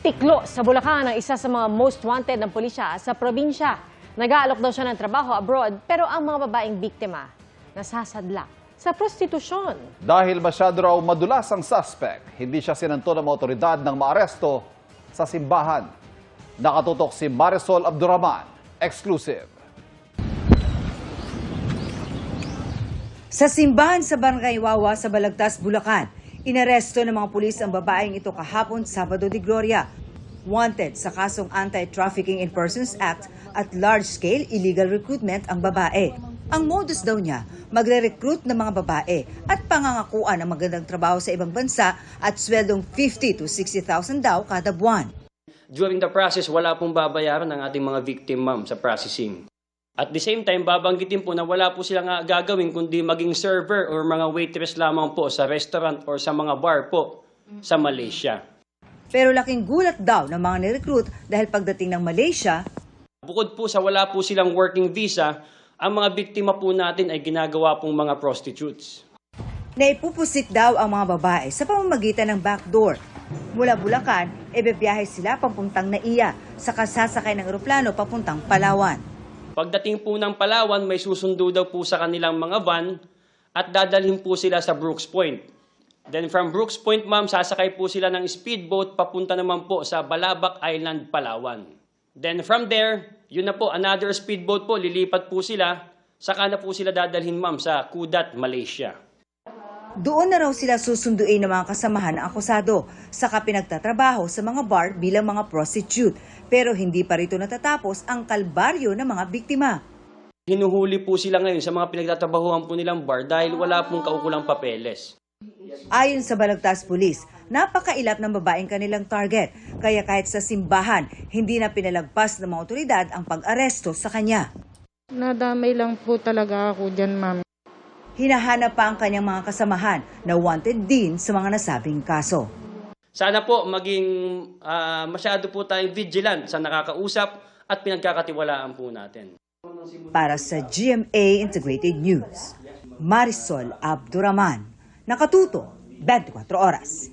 Tiklo sa Bulacan ang isa sa mga most wanted ng pulisya sa probinsya. Nag-aalok daw siya ng trabaho abroad pero ang mga babaeng biktima nasasadlak sa prostitusyon. Dahil masyado raw madulas ang suspect, hindi siya sinanto ng mga otoridad ng maaresto sa simbahan. Nakatutok si Marisol Abduraman, exclusive. Sa simbahan sa Barangay Wawa sa Balagtas, Bulacan, inaresto ng mga pulis ang babaeng ito kahapon Sabado de Gloria. Wanted sa kasong Anti-Trafficking in Persons Act at large-scale illegal recruitment ang babae. Ang modus daw niya, magre-recruit ng mga babae at pangangakuan ng magandang trabaho sa ibang bansa at sweldong 50 to 60,000 daw kada buwan. During the process, wala pong babayaran ng ating mga victim, ma'am, sa processing. At the same time, babanggitin po na wala po silang gagawin kundi maging server or mga waitress lamang po sa restaurant or sa mga bar po sa Malaysia. Pero laking gulat daw ng mga nirecruit dahil pagdating ng Malaysia, Bukod po sa wala po silang working visa, ang mga biktima po natin ay ginagawa pong mga prostitutes. naipupusit daw ang mga babae sa pamamagitan ng backdoor. Mula Bulacan, ebebiyahe sila papuntang Naiya, saka sasakay ng eroplano papuntang Palawan. Pagdating po ng Palawan, may susundo daw po sa kanilang mga van at dadalhin po sila sa Brooks Point. Then from Brooks Point, ma'am, sasakay po sila ng speedboat papunta naman po sa Balabac Island, Palawan. Then from there, yun na po, another speedboat po, lilipat po sila, saka na po sila dadalhin, ma'am, sa Kudat, Malaysia. Doon na raw sila susunduin ng mga kasamahan ng akusado, saka pinagtatrabaho sa mga bar bilang mga prostitute. Pero hindi pa rito natatapos ang kalbaryo ng mga biktima. Hinuhuli po sila ngayon sa mga pinagtatrabahuhan po nilang bar dahil wala pong kaukulang papeles. Ayon sa Balagtas Police, napakailap ng babaeng kanilang target. Kaya kahit sa simbahan, hindi na pinalagpas ng mga otoridad ang pag-aresto sa kanya. Nadamay lang po talaga ako dyan, ma'am. Hinahanap pa ang kanyang mga kasamahan na wanted din sa mga nasabing kaso. Sana po maging masyado po tayong vigilant sa nakakausap at pinagkakatiwalaan po natin. Para sa GMA Integrated News, Marisol Abduraman, nakatuto 24 oras.